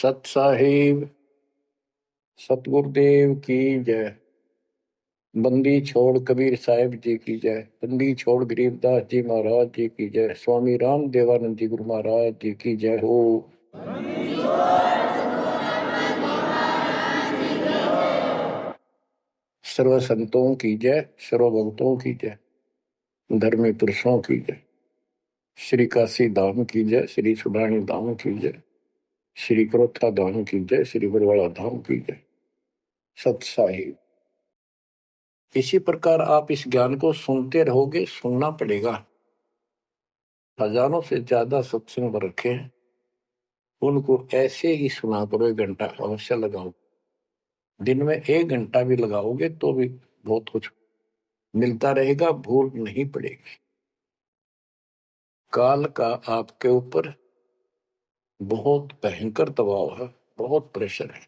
सत साहिब सतगुरुदेव की जय। बंदी छोड़ कबीर साहिब जी की जय। बंदी छोड़ गरीबदास जी महाराज जी की जय। स्वामी राम देवानंद जी गुरु महाराज जी की जय हो। सर्व संतों की जय, सर्व भक्तों की जय, धर्मी पुरुषों की जय। श्री काशी धाम की जय, श्री सुब्राणी धाम की जय, श्री क्रोथा धाम की जय, श्री बरवाड़ा धाम की जय। सत साहिब। इसी प्रकार आप इस ज्ञान को सुनते रहोगे, सुनना पड़ेगा। हजारों से ज्यादा सत्संग रखे हैं, उनको ऐसे ही सुना करो। 1 घंटा अवश्य लगाओ। दिन में 1 घंटा भी लगाओगे तो भी बहुत कुछ मिलता रहेगा, भूल नहीं पड़ेगी। काल का आपके ऊपर बहुत भयंकर दबाव है, बहुत प्रेशर है।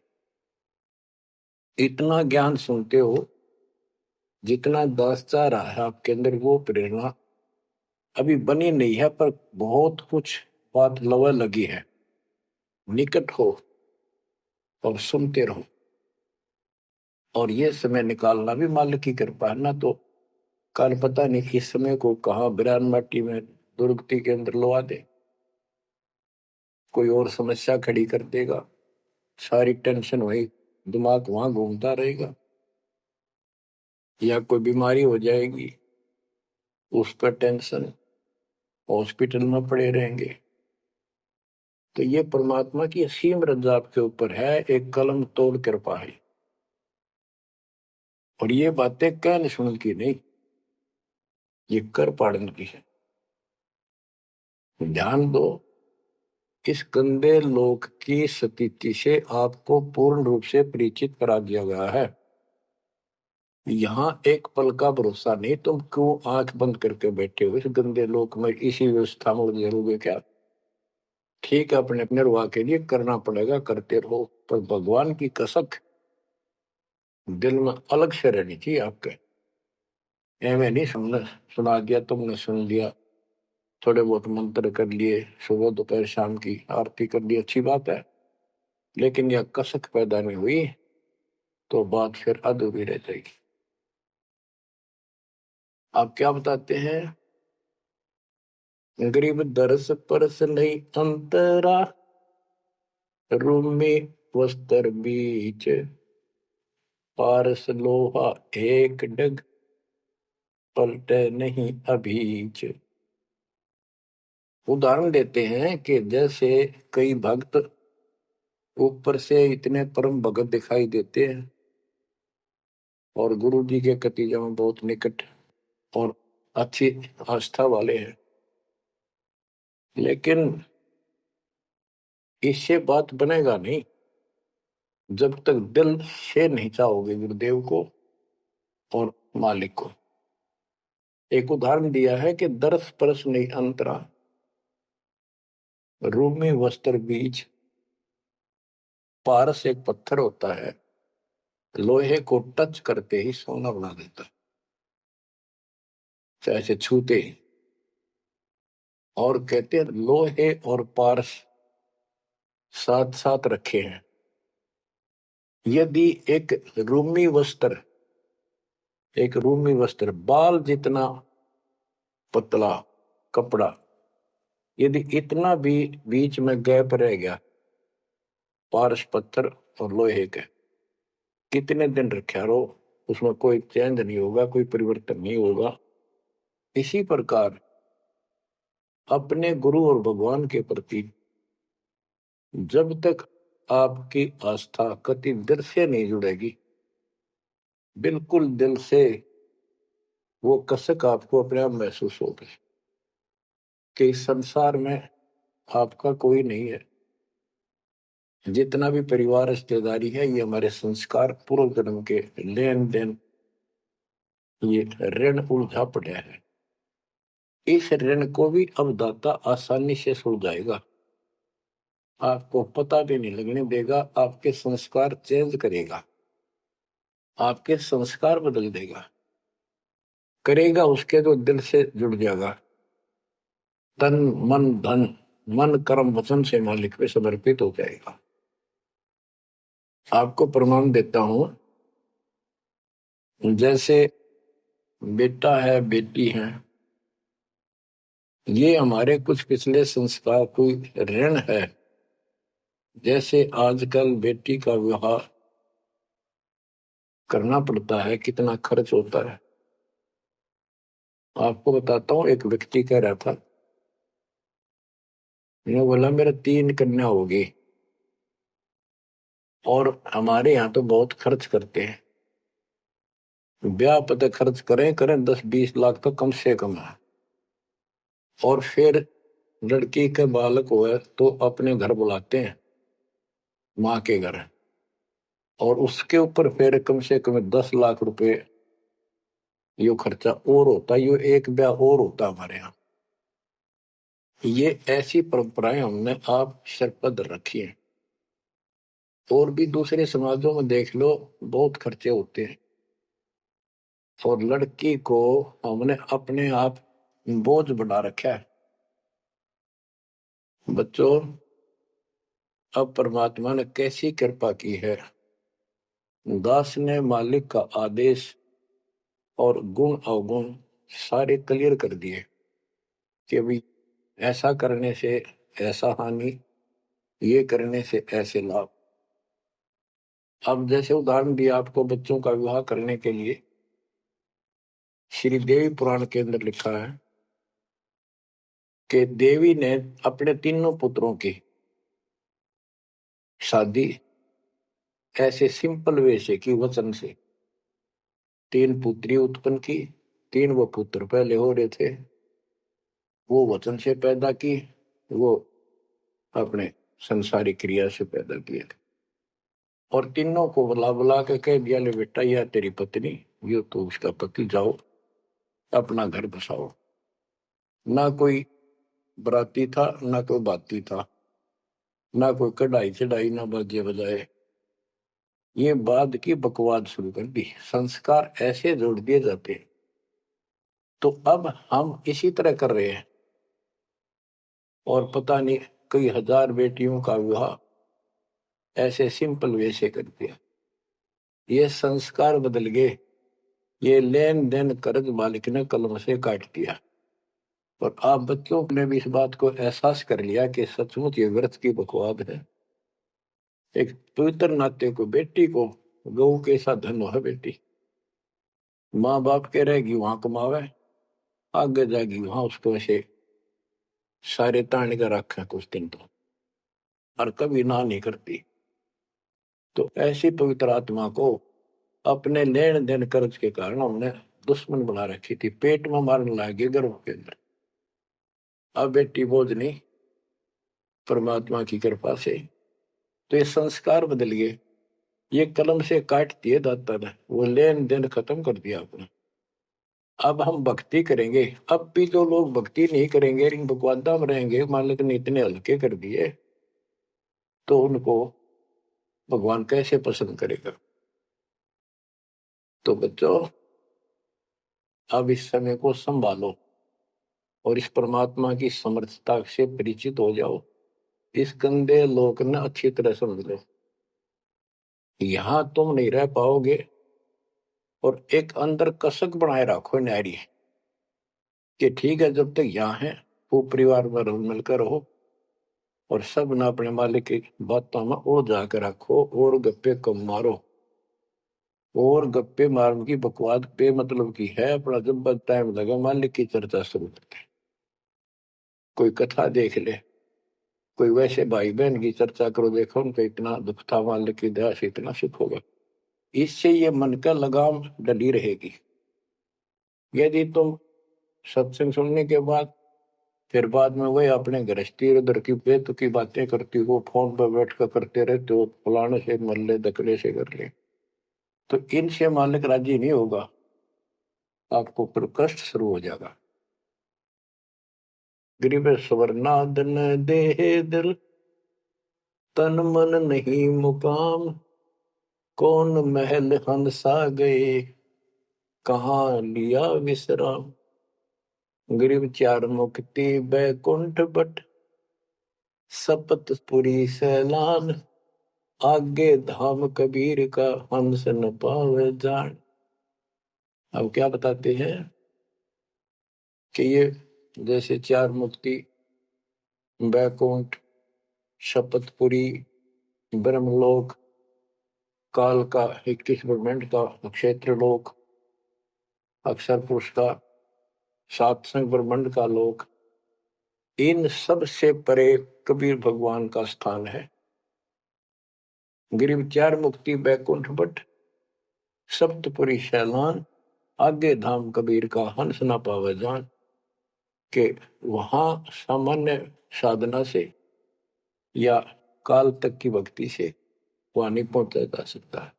इतना ज्ञान सुनते हो, जितना दास चाह रहा है आपके अंदर, वो प्रेरणा अभी बनी नहीं है, पर बहुत कुछ बात लवा लगी है। निकट हो और सुनते रहो। और ये समय निकालना भी मालिक की कृपा है ना। तो कल पता नहीं इस समय को कहा बिरान माटी में दुर्गति के अंदर लवा दे, कोई और समस्या खड़ी कर देगा। सारी टेंशन वही, दिमाग वहां घूमता रहेगा, या कोई बीमारी हो जाएगी उस पर टेंशन, हॉस्पिटल में पड़े रहेंगे। तो ये परमात्मा की असीम रजा आपके ऊपर है, एक कलम तोड़ कृपा है। और ये बातें कहने सुन की नहीं, ये कर पाड़न की है। ध्यान दो, इस गंदे लोक की स्थिति से आपको पूर्ण रूप से परिचित करा दिया गया है। यहां एक पल का भरोसा नहीं। तुम क्यों आंख बंद करके बैठे हो इस गंदे लोक में, इसी व्यवस्था में जरूर क्या? ठीक है, अपने निर्वाह के लिए करना पड़ेगा, करते रहो, पर भगवान की कसक दिल में अलग से रहनी चाहिए आपके। एवं नहीं सुना दिया, तुमने सुन लिया, थोड़े बहुत मंत्र कर लिए, सुबह दोपहर शाम की आरती कर ली, अच्छी बात है, लेकिन यह कसक पैदा नहीं हुई तो बात फिर अधूरी रह जाएगी। आप क्या बताते हैं? गरीब दरस परस नहीं अंतरा, रूमी वस्त्र बीच, पारस लोहा एक डग, पलटे नहीं अभीच। उदाहरण देते हैं कि जैसे कई भक्त ऊपर से इतने परम भगत दिखाई देते हैं और गुरु जी के कतीजा में बहुत निकट और अच्छी आस्था वाले हैं, लेकिन इससे बात बनेगा नहीं जब तक दिल से नहीं चाहोगे गुरुदेव को और मालिक को। एक उदाहरण दिया है कि दरस परस नहीं अंतरा, रूमी वस्त्र बीच। पारस एक पत्थर होता है, लोहे को टच करते ही सोना बना देता है, चाहे से छूते ही। और कहते हैं लोहे और पारस साथ साथ रखे हैं। यदि एक रूमी वस्त्र बाल जितना पतला कपड़ा, यदि इतना भी बीच में गैप रह गया, पारस पत्थर और लोहे के, कितने दिन रखा रहो, उसमें कोई चेंज नहीं होगा, कोई परिवर्तन नहीं होगा। इसी प्रकार अपने गुरु और भगवान के प्रति जब तक आपकी आस्था कति दिल से नहीं जुड़ेगी, बिल्कुल दिल से, वो कसक आपको अपने आप महसूस होगी कि इस संसार में आपका कोई नहीं है। जितना भी परिवार रिश्तेदारी है, ये हमारे संस्कार पूर्व जन्म के लेन देन, ये ऋण उलझा पड़ा है। इस ऋण को भी अब दाता आसानी से सुलझाएगा, आपको पता भी नहीं लगने देगा। आपके संस्कार चेंज करेगा, आपके संस्कार बदल देगा, करेगा उसके जो दिल से जुड़ जाएगा। तन मन धन, मन कर्म वचन से मालिक पे समर्पित हो जाएगा। आपको प्रमाण देता हूं। जैसे बेटा है, बेटी है, ये हमारे कुछ पिछले संस्कार कोई ऋण है। जैसे आजकल बेटी का विवाह करना पड़ता है, कितना खर्च होता है। आपको बताता हूँ, एक व्यक्ति कह रहा था, मैंने बोला मेरा 3 कन्या होगी और हमारे यहाँ तो बहुत खर्च करते हैं, ब्याह पता खर्च करें करें 10-20 लाख तो कम से कम है। और फिर लड़की के बालक हुए तो अपने घर बुलाते हैं, माँ के घर, और उसके ऊपर फिर कम से कम 10 लाख रुपए यो खर्चा और होता, यो एक ब्याह और होता हमारे यहाँ। ये ऐसी परंपराएं हमने आप सिर पर रखी है। और भी दूसरे समाजों में देख लो, बहुत खर्चे होते हैं, और लड़की को हमने अपने आप बोझ बना रखा है। बच्चों, अब परमात्मा ने कैसी कृपा की है, दास ने मालिक का आदेश और गुण अवगुण सारे क्लियर कर दिए कि भाई ऐसा करने से ऐसा हानि, ये करने से ऐसे लाभ। अब जैसे उदाहरण दिया आपको बच्चों का विवाह करने के लिए, श्री देवी पुराण के अंदर लिखा है कि देवी ने अपने तीनों पुत्रों की शादी ऐसे सिंपल वे से की, वचन से। 3 पुत्री उत्पन्न की, 3 वो पुत्र पहले हो रहे थे, वो वचन से पैदा की, वो अपने संसारी क्रिया से पैदा किए थे। और तीनों को बुला बुला के कह दिया, ले बेटा यह तेरी पत्नी, ये तो उसका पति, जाओ अपना घर बसाओ। ना कोई बराती था, ना कोई बाती था, ना कोई कढ़ाई चढ़ाई, ना बाजे बजाए। ये बाद की बकवाद शुरू कर दी, संस्कार ऐसे जोड़ दिए जाते हैं। तो अब हम इसी तरह कर रहे हैं, और पता नहीं कई हजार बेटियों का विवाह ऐसे सिंपल वे से कर दिया। ये संस्कार बदल गए, ये लेन देन कर्ज मालिक ने कलम से काट दिया। और आप बच्चों ने भी इस बात को एहसास कर लिया कि सचमुच ये व्यर्थ की बकवाद है। एक पवित्र नाते को, बेटी को गऊ के साथ धन है बेटी, माँ बाप के रहेगी वहां कमावे, आगे जाएगी वहां उसको ऐसे सारे ताने का रखा कुछ दिन तो, और कभी ना नहीं करती। तो ऐसी पवित्र आत्मा को अपने लेन देन कर्ज के कारण हमने दुश्मन बना रखी थी, पेट में मारने लगे गर्भ के अंदर। अब बेटी बोझ नहीं, परमात्मा की कृपा से तो ये संस्कार बदल गए। ये कलम से काट दिए दाता ने, वो लेन देन खत्म कर दिया आपने। अब हम भक्ति करेंगे। अब भी जो लोग भक्ति नहीं करेंगे, इन बकवादा में रहेंगे, मालिक ने इतने हल्के कर दिए, तो उनको भगवान कैसे पसंद करेगा। तो बच्चों, अब इस समय को संभालो और इस परमात्मा की समर्थता से परिचित हो जाओ। इस गंदे लोक ने अच्छी तरह समझ लो, यहां तुम नहीं रह पाओगे। और एक अंदर कसक बनाए रखो नारी कि ठीक है, जब तक यहाँ है वो परिवार में रल मिलकर रहो, और सब ना अपने मालिक की बातों में ओ जाकर रखो, और गप्पे कम मारो। और गप्पे मारने की बकवाद बेमतलब की है, अपना जब टाइम लगा मालिक की चर्चा शुरू करते हैं। कोई कथा देख ले, कोई वैसे भाई बहन की चर्चा करो, देखो उनका इतना दुख था, मालिक की दया से इतना सुख होगा। इससे ये मन का लगाम डली रहेगी। यदि तुम सत्संग सुनने के बाद फिर बाद में वही अपने गृहस्थी उधर की बेतु की बातें करती हो, फोन पर बैठ कर करते रहते हो, फलाने से मर ले, दकड़े से कर ले, तो इनसे मालिक राजी नहीं होगा, आपको फिर कष्ट शुरू हो जाएगा। गरीब स्वर्णादन देह दिल, तन मन नहीं मुकाम, कौन महल हंसा गए, कहाँ लिया विश्राम। गरीब 4 मुक्ति बैकुंठ बट, सपत पुरी सैलान, आगे धाम कबीर का हंस न पावे जान। अब क्या बताते हैं कि ये जैसे चार मुक्ति, बैकुंठ, शपथपुरी, ब्रह्मलोक, काल का 21 ब्रह्मांड का क्षेत्र लोक, अक्षर पुरुष का सातसंग ब्रह्मांड का लोक, इन सब से परे कबीर भगवान का स्थान है। गिरिव चार मुक्ति बैकुंठ बट, सप्तपुरी शैलान, आगे धाम कबीर का हंस न पावे जान। के वहां सामान्य साधना से या काल तक की भक्ति से वहां नहीं पहुंचा जा सकता।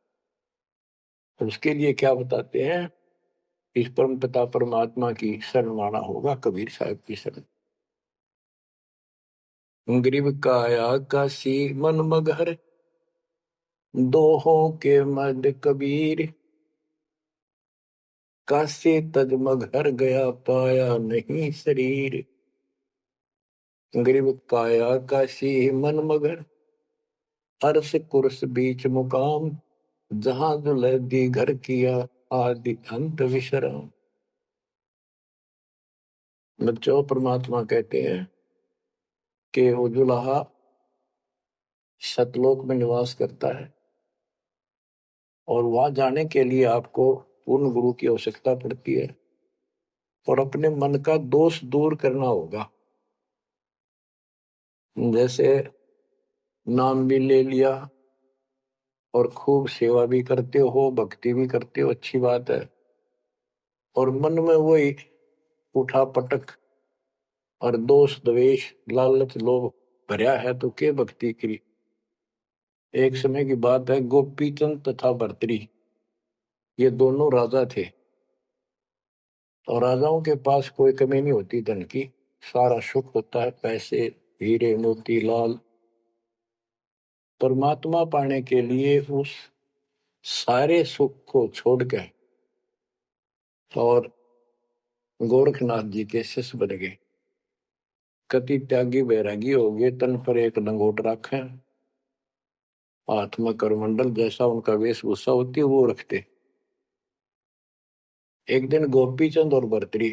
उसके लिए क्या बताते हैं, इस परम पिता परमात्मा की शरण माना होगा, कबीर साहब की शरण। ग्रीव काया काशी मन मगहर, दोहों के मद कबीर, काशी तज मगहर गया पाया नहीं शरीर। ग्रीव काया काशी मन मगर, अर्श कुर्स बीच मुकाम, जहां दुलहदी घर किया आदि अंत विश्राम। बच्चों, परमात्मा कहते हैं कि वो दुल्हा सतलोक में निवास करता है और वहां जाने के लिए आपको पूर्ण गुरु की आवश्यकता पड़ती है और अपने मन का दोष दूर करना होगा। जैसे नाम भी ले लिया और खूब सेवा भी करते हो, भक्ति भी करते हो, अच्छी बात है, और मन में वही उठा पटक और दोष द्वेष लालच लोभ भरा है तो के भक्ति करी। एक समय की बात है, गोपीचंद तथा भर्तरी ये दोनों राजा थे और राजाओं के पास कोई कमी नहीं होती धन की, सारा सुख होता है, पैसे हीरे मोती लाल। परमात्मा पाने के लिए उस सारे सुख को छोड़कर और गोरखनाथ जी के शिष्य बन गए। कति त्यागी बैरागी हो गए, तन पर एक लंगोट रखे, हाथ में करमंडल, जैसा उनका वेशभूषा होती है वो रखते। एक दिन गोपीचंद और भर्तरी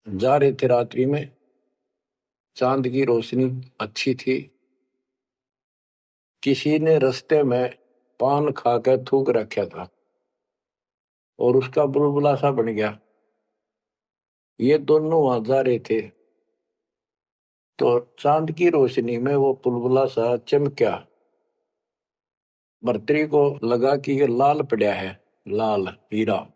जा रहे थे रात्रि में, चांद की रोशनी अच्छी थी, किसी ने रास्ते में पान खाकर थूक रखा था और उसका बुलबुला सा बन गया। ये दोनों वहां जा रहे थे तो चांद की रोशनी में वो बुलबुला सा चमका। भर्तरी को लगा कि ये लाल पड़ा है, लाल हीरा।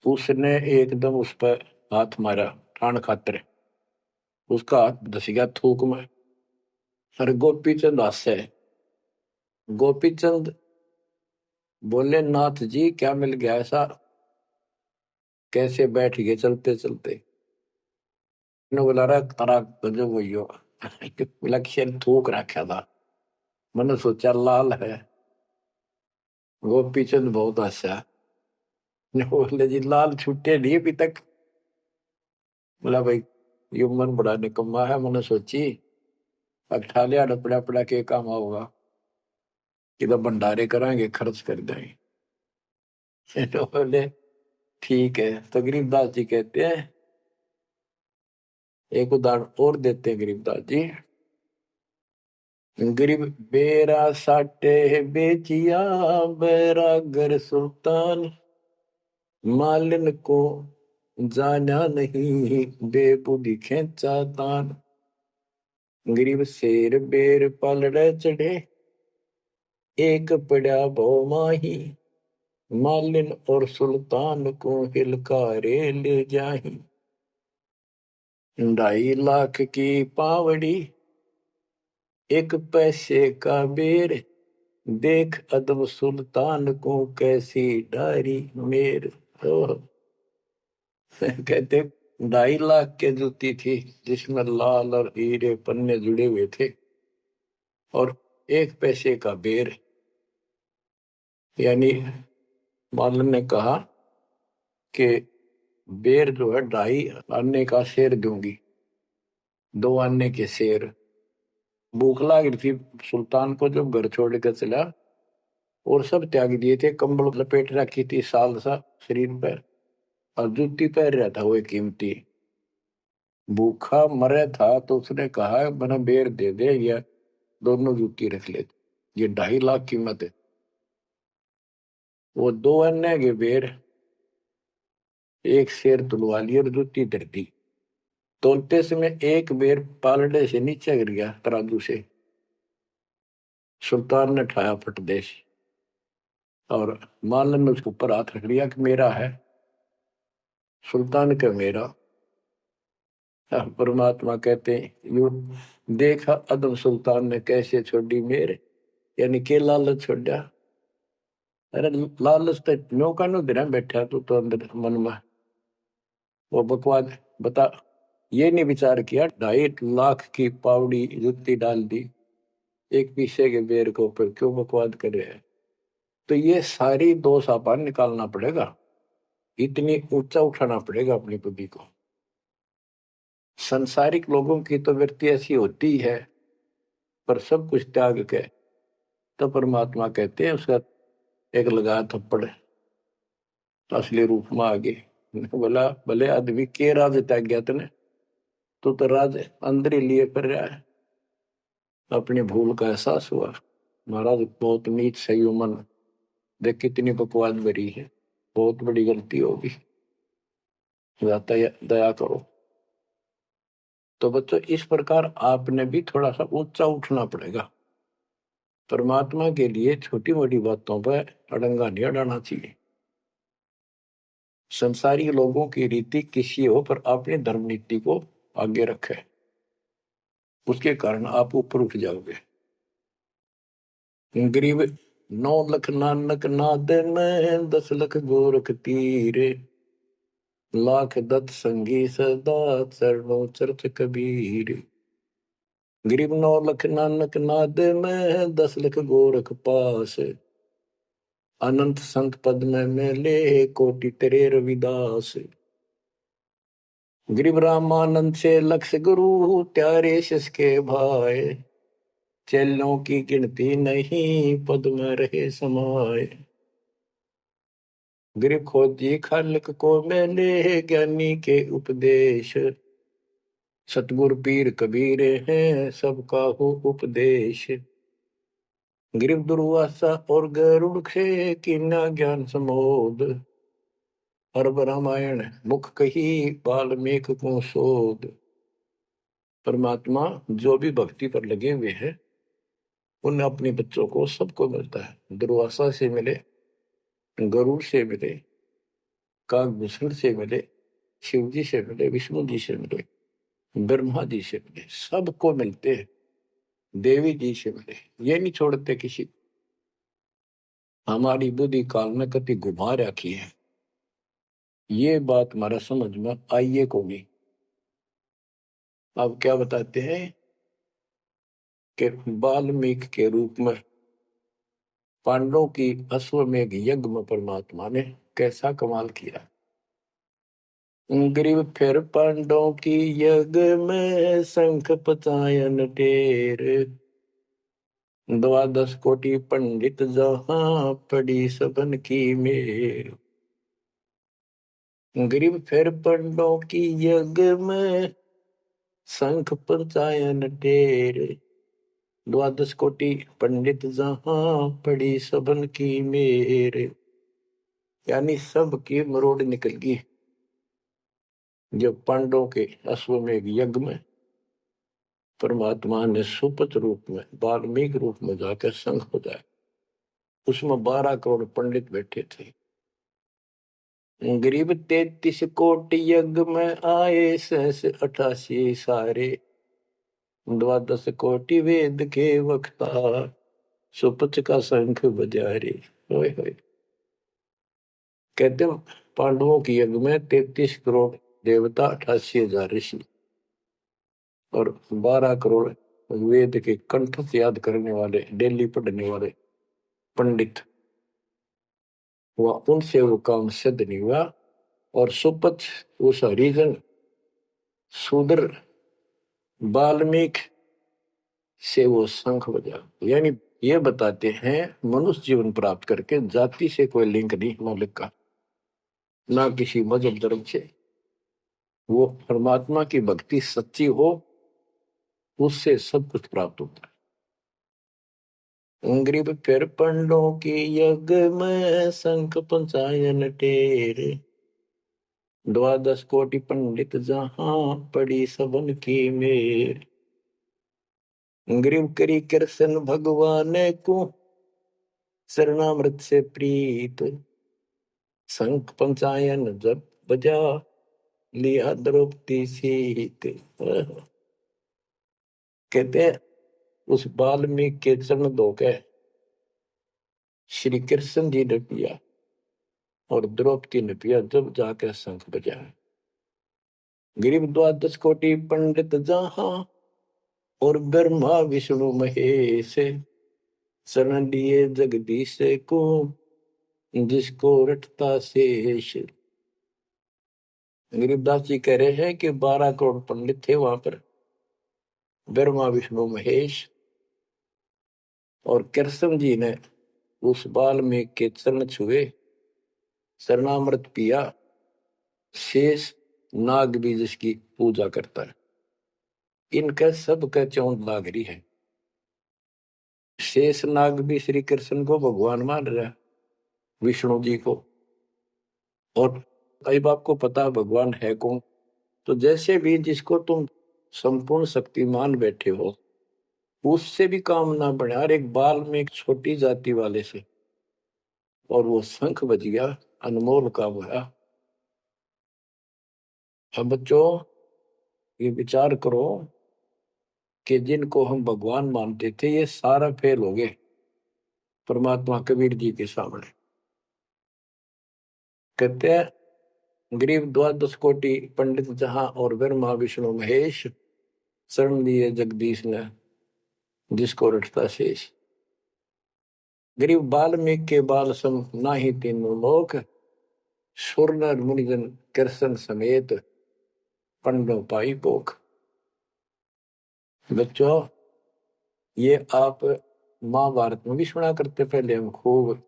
उसने एकदम उस पर हाथ मारा ठाण खातर, उसका हाथ धस गया थूक में। और गोपीचंद हंसे। गोपीचंद बोले, नाथ जी क्या मिल गया ऐसा, कैसे बैठ गए चलते चलते। बोला रहा तारा गजब भैया, लक्ष्य थूक रखा था, मैंने सोचा लाल है। गोपीचंद बहुत हंसा, बोले जी लाल छुट्टे नहीं अभी तक। बोला भाई ये मन बड़ा निकम्मा है, मैंने सोची अब ठालिया डपड़ा पड़ा के काम होगा कि तो भंडारे कराएंगे खर्च कर देंगे। तो बोले ठीक है। तो गरीबदास जी कहते हैं, एक उदाहरण और देते हैं गरीबदास जी। गरीब बेरा साटे बेचिया, बैरागर सुल्तान, मालिन को जाना नहीं, बेबुद्धि खेचा तान। गरीब शेर बेर पलड़े चढ़े, एक पड़ा भो माही, मालिन और सुल्तान को हिलकारे ले जाही। 2.5 लाख की पावड़ी, एक पैसे का बेर, देख अदब सुल्तान को कैसी डारी मेर। तो कहते 2.5 लाख के जूती थी जिसमें लाल और हीरे पन्ने जुड़े हुए थे और 1 पैसे का बेर। यानी मालन ने कहा कि बेर जो है 2.5 आने का शेर दूंगी, 2 आने के शेर। भूख लग रही थी सुल्तान को, जब घर छोड़ कर चला और सब त्याग दिए थे, कंबल लपेट रखी थी साल सा शरीर पर, और जूती पहन रहा था वो कीमती। भूखा मरे था तो उसने कहा मैंने बेर दे दे, या दोनों जूती रख ले, ये 2.5 लाख कीमत है। वो 2 अन्य के बेर, एक शेर तुलवा ली और जूती धर दी। तोलते समय एक बेर पालड़े से नीचे गिर गया तराजू से। सुल्तान ने उठाया फटदेश और मालन ने उसके ऊपर हाथ रख लिया कि मेरा है। सुल्तान का मेरा। परमात्मा कहते हैं यू देखा अदम सुल्तान ने कैसे छोड़ी मेरे, यानी के लालच छोड़ा। अरे लालच तो नौका नो दिन बैठा तू तो अंदर मन में वो बकवाद बता। ये नहीं विचार किया 2.5 लाख की पावड़ी जुत्ती डाल दी एक पीछे के बेर को ऊपर, क्यों बकवाद कर रहे हैं। तो ये सारी दोष आपान निकालना पड़ेगा, इतनी ऊंचा उठाना पड़ेगा अपनी बुद्धि को। संसारिक लोगों की तो वृत्ति ऐसी होती है, पर सब कुछ त्याग के तो परमात्मा कहते हैं उसका एक लगा थप्पड़ असली रूप में आ गए। बोला भले आदमी के राज त्याग गया तने, तो राज अंदर ही लिए कर रहा है। अपनी भूल का एहसास हुआ, महाराज बहुत नीच सही मन, देख कितनी बकवाद भरी है, बहुत बड़ी गलती होगी, दया करो। तो बच्चों इस प्रकार आपने भी थोड़ा सा ऊंचा उठना पड़ेगा। परमात्मा के लिए छोटी मोटी बातों पर अड़ंगा नहीं अड़ाना चाहिए। संसारी लोगों की रीति किसी हो, पर अपनी धर्म नीति को आगे रखे, उसके कारण आप ऊपर उठ जाओगे। गरीब 9 लाख नानक नाद में 10 लाख गोरख तीरे, लाख दत्त संगी सदा चरणों चरत कबीर। गरीब 9 लाख नानक नाद में 10 लाख गोरख पास, अनंत संत पद में मिले कोटि तेरे रविदास। गरीब रामानंद से लक्ष गुरु त्यारे शिष के भाई, चेलों की गिनती नहीं पद में रहे समाये। गरीब खोजी खालिक को मिले ज्ञानी के उपदेश, सतगुरु पीर कबीर हैं सबका हो उपदेश। गरीब दुर्वासा और गरुड़ खे कीना ज्ञान समोद, अरब रामायण मुख कही वाल्मीकि को शोध। परमात्मा जो भी भक्ति पर लगे हुए हैं उन अपने बच्चों को सबको मिलता है। दुर्वासा से मिले, गरुड़ से मिले, काकभूषण से मिले, शिव जी से मिले, विष्णु जी से मिले, ब्रह्मा जी से मिले, सबको मिलते हैं। देवी जी से मिले, ये नहीं छोड़ते किसी को। हमारी बुद्धि काल में कति घुमा रखी है, ये बात हमारा समझ में आइए को नहीं। अब क्या बताते हैं कि वाल्मीकि के रूप में पांडवों की अश्वमेघ यज्ञ में परमात्मा ने कैसा कमाल किया। गरीब फिर पांडवों की यज्ञ में शंख पचायन टेर, 12 कोटि पंडित जहां पड़ी सबन की मेर। गरीब फिर पांडवों की यज्ञ में शंख पचायन टेर, 12 कोटि पंडित जहां पड़ी सबन की मेर। यानी सब की मरोड़ निकल गई जब पांडवों के अश्वमेघ यज्ञ में परमात्मा ने सुपत रूप में वाल्मीकि रूप में जाकर शंख बजाया। उसमें 12 करोड़ पंडित बैठे थे। गरीब 33 कोटि यज्ञ में आए 88 सारे, 12 कोटि वेद के वक्ता सुपच का शंख बजारे। होए होए। कहते पांडवों की यज्ञ में 33 करोड़ देवता, 88,000 ऋषि और 12 करोड़ वेद के कंठ से याद करने वाले, डेली पढ़ने वाले पंडित। वह उनसे वो काम सिद्ध नहीं हुआ। और सुपथ उस हरिजन शूद्र वाल्मीकि से वो शंख बजा। यानी ये बताते हैं मनुष्य जीवन प्राप्त करके जाति से कोई लिंक नहीं मौलिक का, ना किसी मजहब धर्म से। वो परमात्मा की भक्ति सच्ची हो, उससे सब कुछ प्राप्त होता है। ग्रीब फिर पंडों की यज्ञ में शंख पंचायन टेर, द्वादश कोटि पंडित जहां पड़ी सबन की मेर। ग्रीव करी कृष्ण भगवान को शरणामृत से प्रीत, शंख पंचायन जब बजा लिया द्रौपदी सीत। कहते हैं उस वाल्मीकि के चरण धोके श्री कृष्ण जी ने पिया और द्रौपदी ने पिया, जब जाके शंख बजा। गिरिव द्वादश कोटि पंडित जहां और ब्रह्मा विष्णु महेश, शरण लिए जगदीश को जिसको रटता शेष। गरीबदास जी कह रहे हैं कि 12 करोड़ पंडित थे वहां पर, ब्रह्मा विष्णु महेश, और कृष्ण जी ने उस वाल्मीकि के चरण छुए, शरणामृत पिया। शेष नाग भी जिसकी पूजा करता है, इनका सबका चौंध लाग रही है। शेष नाग भी श्री कृष्ण को भगवान मान रहा है, विष्णु जी को। और अब आपको पता भगवान है कौन? तो जैसे भी जिसको तुम संपूर्ण शक्तिमान बैठे हो, उससे भी काम ना बढ़े। और एक बाल में एक छोटी जाति वाले से, और वो शंख बज गया, अनमोल काम हुआ। अब बच्चों ये विचार करो कि जिनको हम भगवान मानते थे, ये सारा फेल हो गए परमात्मा कबीर जी के सामने। कहते हैं गरीब द्वादश कोटि पंडित जहां और ब्रह्मा विष्णु महेश, शरण लिए जगदीश ने जिसको रटता शेष। गरीब वाल्मीकि के बाल सम नाही तीनों लोक, सुर नर मुनिजन कृष्ण समेत पंडों पाई पोख। बच्चों ये आप महाभारत में भी सुना करते पहले हम खूब,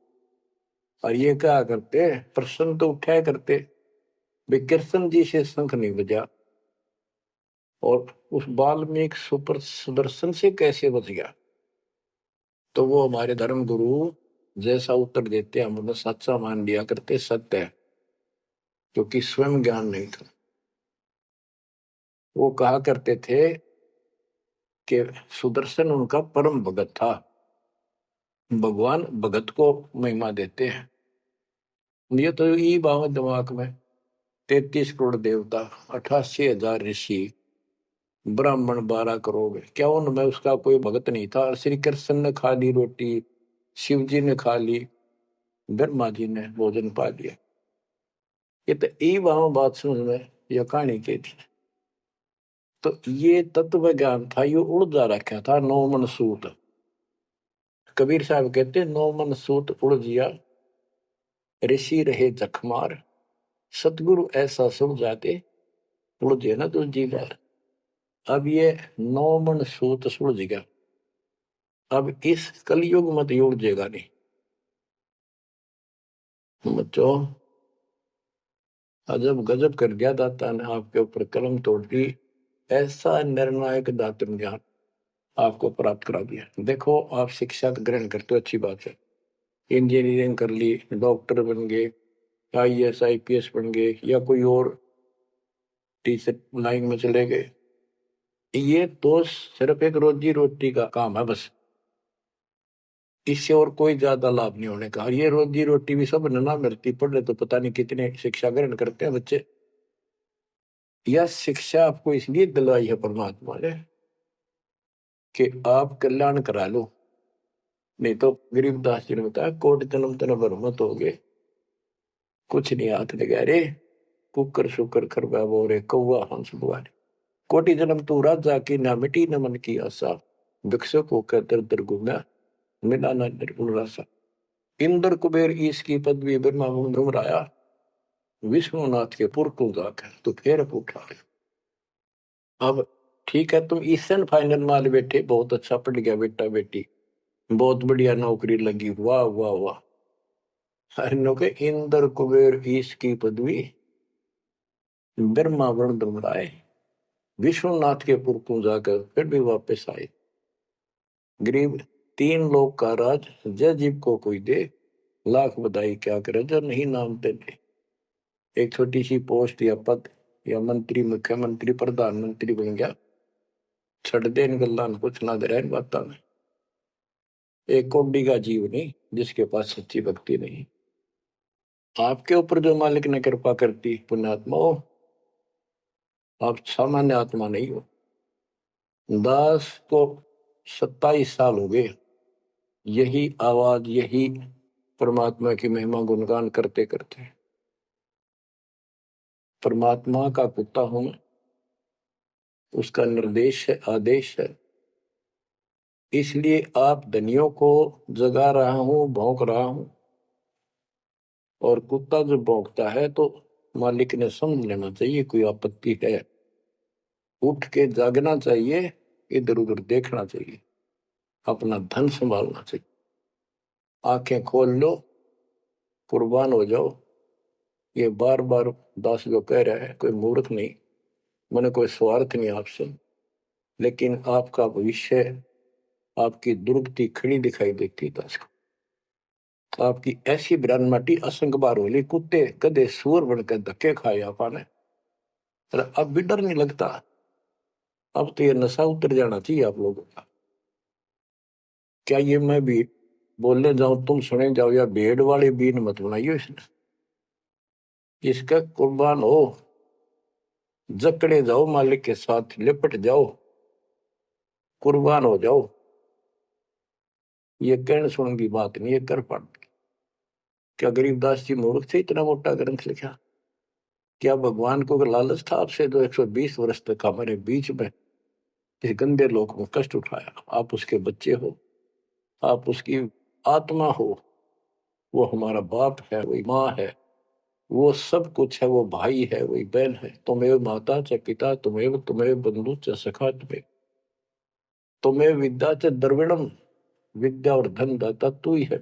और ये क्या करते प्रश्न तो उठाया करते भाई कृष्ण जी से शंख नहीं बजा, और उस वाल्मीकि सुपर सुदर्शन से कैसे बच गया? तो वो हमारे धर्म गुरु जैसा उत्तर देते हम उन्हें सच्चा मान लिया करते, सत्य है, क्योंकि स्वयं ज्ञान नहीं था। वो कहा करते थे कि सुदर्शन उनका परम भगत था। भगवान भगत को महिमा देते हैं। ये तो ये बात दिमाग में, 33 करोड़ देवता, 88,000 ऋषि, ब्राह्मण 12 करोड़, क्या उनमें उसका कोई भगत नहीं था? श्री कृष्ण ने खा ली रोटी, शिव जी ने खा ली, ब्रह्मा जी ने भोजन पा लिया। ये तो ई वहां बात समझ में, यह कहानी की थी। तो ये तत्व ज्ञान था, ये उड़ जा रखा था। 9 मन सूत, कबीर साहब कहते 9 मन सूत उड़ जिया, ऋषि रहे जखमार, सतगुरु ऐसा सुन जाते उड़ ना दूजी बार। अब ये 9 मन सूत सुलझ गया, अब इस कलयुग मत उलझेगा नहीं। बच्चों अजब गजब कर दिया दाता ने आपके ऊपर कलम तोड़ दी, ऐसा निर्णायक दातन ज्ञान आपको प्राप्त करा दिया। देखो आप शिक्षा ग्रहण करते हो, अच्छी बात है, इंजीनियरिंग कर ली, डॉक्टर बन गए, IAS IPS बन गए, या कोई और टीचर लाइन में चले गए। ये तो सिर्फ एक रोजी रोटी का काम है बस, इससे और कोई ज्यादा लाभ नहीं होने का। और ये रोजी रोटी भी सब ना मिलती, पढ़ रहे तो पता नहीं कितने शिक्षा ग्रहण करते हैं बच्चे। यह शिक्षा आपको इसलिए दिलवाई है परमात्मा ने कि आप कल्याण करा लो, नहीं तो गरीबदास जी ने बताया कोट जन्म तन भर मत हो गए, कुछ नहीं हाथ लगा रे, कुकर शुकर कर बोरे कौआ हंस बुआरे। कोटि जन्म तू राजा की ना मिटी न मन की आशा, भिक्षुक होकर दर दर घूमा मिला न निर्गुण रासा। इंद्र कुबेर ईश की पदवी ब्रह्मा भ्रमराया, विष्णुनाथ के पुर को जाकर तो फिर पूछा। अब ठीक है, तुम ईस्टर्न फाइनल माल बैठे, बहुत अच्छा पढ़ गया बेटा बेटी, बहुत बढ़िया नौकरी लगी, वाह वाह वाह। हरिनो के इंद्र कुबेर ईश की पदवी, ब्रह्मा वर्ण दुमराए, विश्वनाथ के पुरखों जाकर फिर भी वापस आए। गरीब तीन लोग का राज, जय जीव को कोई दे, लाख बधाई क्या करे जो नहीं नाम देने। एक छोटी सी पोस्ट या पद या मंत्री, मुख्यमंत्री, प्रधानमंत्री बन गया, छड़ दे इन गल्ला कुछ ना दे रहा इन बातों में। एक कोडी का जीव नहीं जिसके पास सच्ची भक्ति नहीं। आपके ऊपर जो मालिक ने कृपा करती, पुण्यात्मा हो, आप सामान्य आत्मा नहीं हो। दास को 27 साल हो गए यही आवाज, यही परमात्मा की महिमा गुणगान करते करते। परमात्मा का कुत्ता हूं मैं, उसका निर्देश है, आदेश है, इसलिए आप धनियों को जगा रहा हूं, भौंक रहा हूं। और कुत्ता जो भौंकता है तो मालिक ने समझ लेना चाहिए कोई आपत्ति है, उठ के जागना चाहिए, इधर उधर देखना चाहिए, अपना धन संभालना चाहिए। आंखें खोल लो, कुर्बान हो जाओ। ये बार बार दास जो कह रहा है, कोई मूर्ख नहीं, मैंने कोई स्वार्थ नहीं आपसे, लेकिन आपका भविष्य, आपकी दुर्गति खड़ी दिखाई देती है दास को। आपकी ऐसी ब्रान माटी असंग बार होली, कुत्ते गधे सुअर बनकर धक्के खाए आपने, अब भी डर नहीं लगता। अब तो ये नशा उतर जाना चाहिए आप लोगों का। क्या ये मैं भी बोलने जाऊं तुम सुने जाओ, या भेड़ वाले बीन मत बनाइयो इसने। इसका कुर्बान हो, जकड़े जाओ, मालिक के साथ लिपट जाओ, कुर्बान हो जाओ। ये कहने सुन की बात नहीं, ये कर पड़। क्या गरीबदास जी मूर्ख थे इतना मोटा ग्रंथ लिखा? क्या भगवान को लालच था आपसे जो 120 वर्ष तक हमारे बीच में इस गंदे लोक में कष्ट उठाया? आप उसके बच्चे हो, आप उसकी आत्मा हो, वो हमारा बाप है, वही माँ है, वो सब कुछ है, वो भाई है, वही बहन है। तुम्हें माता च पिता, तुम्हें बंधु च सखा, तुम्हें विद्या च द्रविणम, विद्या और धन दाता तू ही है।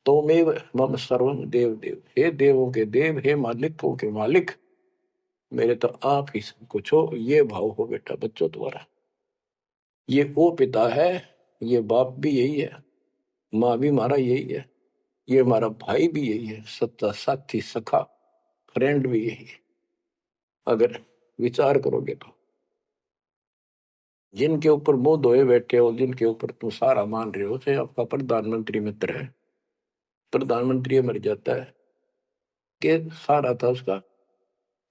तोमेव मम सर्वम देव देव, हे देवों के देव, हे मालिकों के मालिक, मेरे तो आप ही सब कुछ हो। ये भाव हो बेटा बच्चों तुम्हारा। ये वो पिता है, ये बाप भी यही है, माँ भी हमारा यही है, ये हमारा भाई भी यही है, सच्चा साथी सखा फ्रेंड भी यही है। अगर विचार करोगे तो जिनके ऊपर मुंह धोए बैठे हो, जिनके ऊपर तुम सारा मान रहे हो, चाहे आपका प्रधानमंत्री मित्र है, प्रधानमंत्री मर जाता है कि सारा था उसका,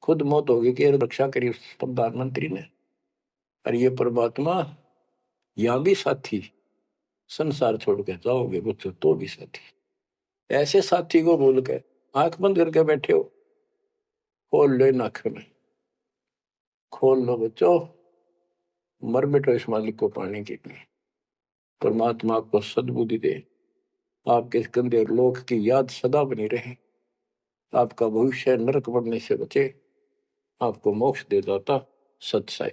खुद मौत होगी कि रक्षा करी उस प्रधानमंत्री ने। और ये परमात्मा यहाँ भी साथी, संसार छोड़ के जाओगे बच्चों तो भी साथी। ऐसे साथी को बोल के आंख बंद करके बैठे हो, खोल लो इन आंख में, खोल लो बच्चों, मर बैठो इस मालिक को पाने के लिए। परमात्मा आपको सद्बुद्धि दे, आपके इस गंदे लोक की याद सदा बनी रहे, आपका भविष्य नरक बढ़ने से बचे, आपको मोक्ष दे दाता। सत साई।